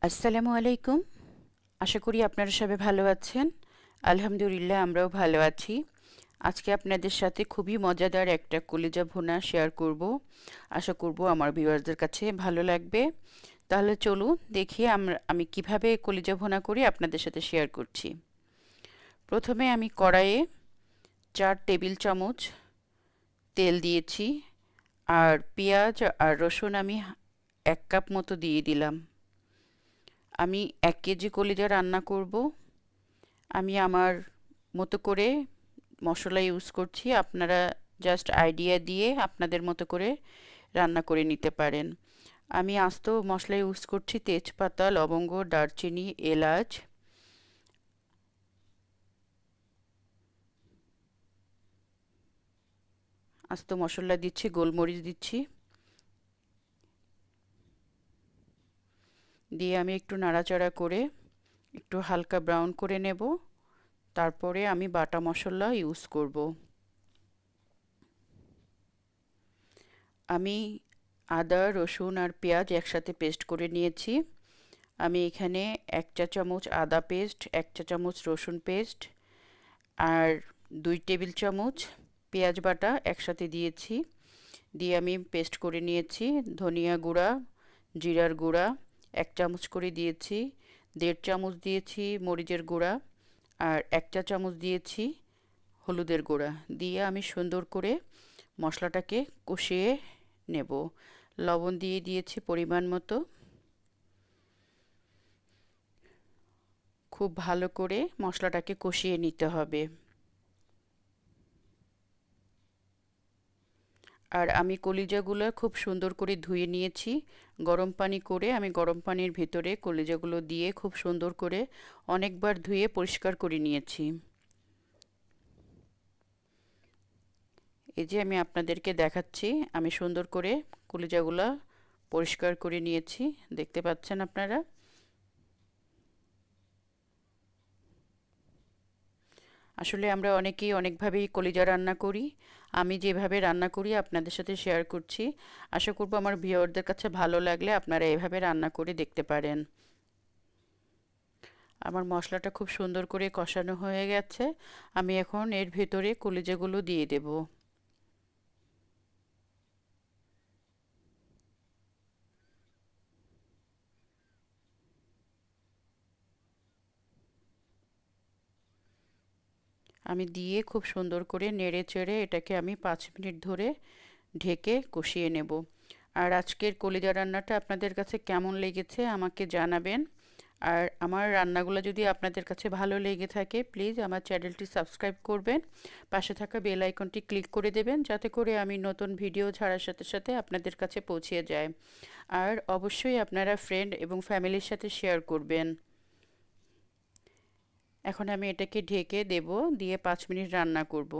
আসসালামু আলাইকুম। আশা করি আপনারা সবাই ভালো আছেন। আলহামদুলিল্লাহ আমরাও ভালো আছি। আজকে আপনাদের সাথে খুবই মজাদার একটা কলিজা ভুনা শেয়ার করব। আশা করব আমার ভিউয়ারদের কাছে ভালো লাগবে। তাহলে চলুন দেখি আমি কিভাবে কলিজা ভুনা করি আপনাদের সাথে শেয়ার করছি। প্রথমে আমি কড়াইয়ে 4 টেবিল চামচ তেল দিয়েছি, আর পেঁয়াজ আর রসুন আমি 1 কাপ মতো দিয়ে দিলাম। আমি 1 কেজি কলিজা রান্না করব। আমি আমার মতো করে মশলা ইউজ করছি, আপনারা জাস্ট আইডিয়া দিয়ে আপনাদের মতো করে রান্না করে নিতে পারেন। আমি আস্ত মশলা ইউজ করছি তেজপাতা, লবঙ্গ, দারচিনি, এলাচ। আস্ত মশলা দিচ্ছি, গোলমরিচ দিচ্ছি, দিয়ে আমি একটু নাড়াচাড়া করে একটু হালকা ব্রাউন করে নেব। তারপরে আমি বাটা মশলা ইউজ করব। আমি আদা, রসুন আর পেঁয়াজ একসাথে পেস্ট করে নিয়েছি। আমি এখানে 1 চা চামচ আদা পেস্ট, 1 চা চামচ রসুন পেস্ট আর 2 টেবিল চামচ পেঁয়াজ বাটা একসাথে দিয়েছি। দিয়ে আমি পেস্ট করে নিয়েছি। ধনিয়া গুঁড়া, জিরার গুঁড়া 1 চামচ করে দিয়েছি, 1.5 চামচ দিয়েছি মরিচের গুঁড়া, আর 1 চা চামচ দিয়েছি হলুদের গুঁড়া। দিয়ে আমি সুন্দর করে মশলাটাকে কষিয়ে নেব। লবণ দিয়ে দিয়েছি পরিমাণ মতো। খুব ভালো করে মশলাটাকে কষিয়ে নিতে হবে। আর আমি কলিজাগুলো খুব সুন্দর করে ধুয়ে নিয়েছি। গরম পানি করে আমি গরম পানির ভিতরে কলিজাগুলো দিয়ে খুব সুন্দর করে অনেকবার ধুয়ে পরিষ্কার করে নিয়েছি। এই যে আমি আপনাদেরকে দেখাচ্ছি, আমি সুন্দর করে কলিজাগুলো পরিষ্কার করে নিয়েছি, দেখতে পাচ্ছেন আপনারা। আসলে আমরা অনেকেই অনেকভাবেই কলিজা রান্না করি। আমি যেভাবে রান্না করি আপনাদের সাথে শেয়ার করছি। আশা করব আমার ভিউয়ারদের কাছে ভালো লাগলে আপনারা এভাবে রান্না করে দেখতে পারেন। আমার মশলাটা খুব সুন্দর করে কষানো হয়ে গেছে। আমি এখন এর ভেতরে কলিজাগুলো দিয়ে দেব। আমি দিয়ে খুব সুন্দর করে নেড়ে চেড়ে এটাকে আমি 5 মিনিট ধরে ঢেকে কষিয়ে নেব। আর আজকের কলিজা রান্নাটা আপনাদের কাছে কেমন লেগেছে আমাকে জানাবেন। আর আমার রান্নাগুলো যদি আপনাদের কাছে ভালো লেগে থাকে, প্লিজ আমার চ্যানেলটি সাবস্ক্রাইব করবেন, পাশে থাকা বেল আইকনটি ক্লিক করে দেবেন, যাতে করে আমি নতুন ভিডিও ছাড়ার সাথে সাথে আপনাদের কাছে পৌঁছে যায়। আর অবশ্যই আপনারা ফ্রেন্ড এবং ফ্যামিলির সাথে শেয়ার করবেন। এখন আমি এটাকে ঢেকে দেব, দিয়ে 5 মিনিট রান্না করব।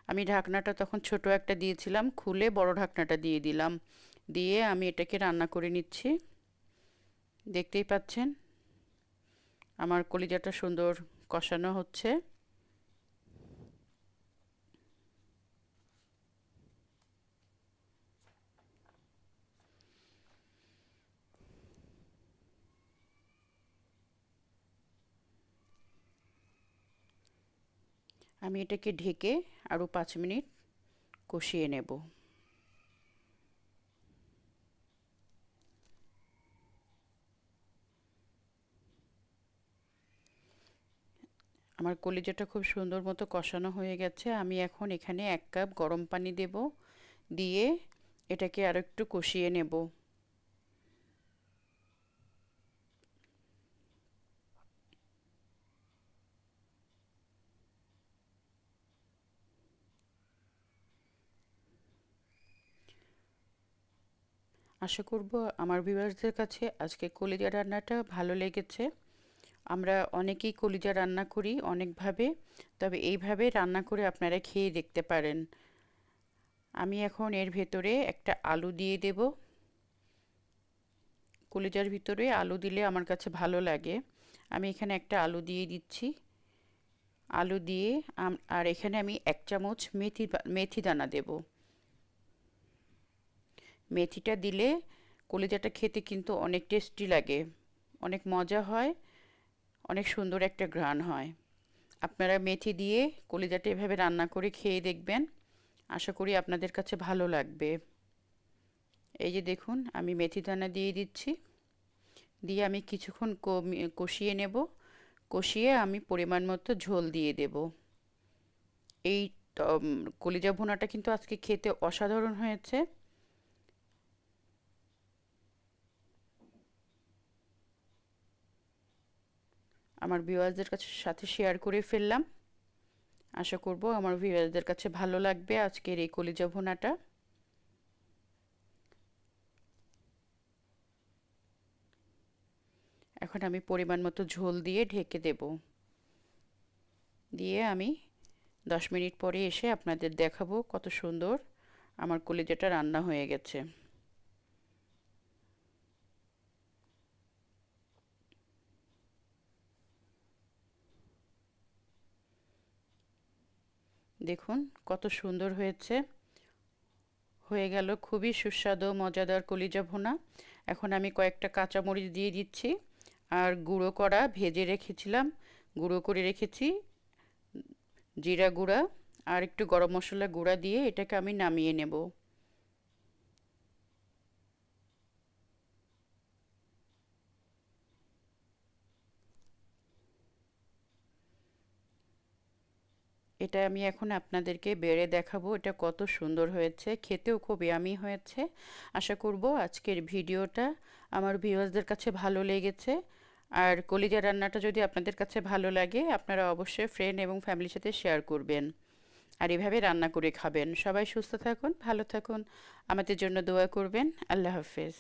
আমি ঢাকনাটা তখন ছোট একটা দিয়েছিলাম, খুলে বড় ঢাকনাটা দিয়ে দিলাম। দিয়ে আমি এটাকে রান্না করে নিচ্ছি। দেখতেই পাচ্ছেন আমার কলিজাটা সুন্দর কষানো হচ্ছে। আমি এটাকে ঢেকে আরও 5 মিনিট কষিয়ে নেব। আমার কলিজাটা খুব সুন্দর মতো কষানো হয়ে গেছে। আমি এখন এখানে 1 কাপ গরম পানি দেব, দিয়ে এটাকে আরও একটু কষিয়ে নেব। আশা করব আমার ভিউয়ার্সদের কাছে আজকে কলিজা রান্নাটা ভালো লেগেছে। আমরা অনেকেই কলিজা রান্না করি অনেকভাবে, তবে এইভাবে রান্না করে আপনারা খেয়ে দেখতে পারেন। আমি এখন এর ভেতরে একটা আলু দিয়ে দেব। কলিজার ভিতরে আলু দিলে আমার কাছে ভালো লাগে। আমি এখানে একটা আলু দিয়ে দিচ্ছি। আলু দিয়ে আর এখানে আমি 1 চামচ মেথি দানা দেব। মেথিটা দিলে কলিজাটা খেতে কিন্তু অনেক টেস্টি লাগে। অনেক মজা হয়, অনেক সুন্দর একটা ঘ্রাণ হয়। আপনারা মেথি দিয়ে কলিজাটা এভাবে রান্না করে খেয়ে দেখবেন, আশা করি আপনাদের কাছে ভালো লাগবে। এই যে দেখুন, আমি মেথি দানা দিয়ে দিচ্ছি, দিয়ে আমি কিছুক্ষণ কষিয়ে নেব। কষিয়ে আমি পরিমাণ মতো ঝোল দিয়ে দেব। এই কলিজা ভুনাটা কিন্তু আজকে খেতে অসাধারণ হয়েছে। আমার ভিউয়ার্সদের কাছে সাথে শেয়ার করে ফেললাম। আশা করব আমার ভিউয়ার্সদের কাছে ভালো লাগবে আজকের এই কলিজা ভুনাটা। এখন আমি পরিমাণ মতো ঝোল দিয়ে ঢেকে দেব। দিয়ে আমি 10 মিনিট পরে এসে আপনাদের দেখাবো কত সুন্দর আমার কলিজাটা রান্না হয়ে গেছে। দেখুন কত সুন্দর হয়েছে, হয়ে গেল খুবই সুস্বাদু মজাদার কলিজা ভুনা। এখন আমি কয়েকটা কাঁচামরিচ দিয়ে দিচ্ছি, আর গুঁড়ো করা ভেজে রেখেছিলাম, গুঁড়ো করে রেখেছি জিরা গুঁড়া আর একটু গরম মশলা গুঁড়া দিয়ে এটাকে আমি নামিয়ে নেব। এটা আমি এখন আপনাদেরকে বেড়ে দেখাবো এটা কত সুন্দর হয়েছে, খেতেও খুব ইয়ামি হয়েছে। আশা করব আজকের ভিডিওটা আমার ভিউয়ার্সদের কাছে ভালো লেগেছে। আর কলিজা রান্নাটা যদি আপনাদের কাছে ভালো লাগে, আপনারা অবশ্যই ফ্রেন্ড এবং ফ্যামিলির সাথে শেয়ার করবেন আর এভাবে রান্না করে খাবেন। সবাই সুস্থ থাকুন, ভালো থাকুন, আমাদের জন্য দোয়া করবেন। আল্লাহ হাফেজ।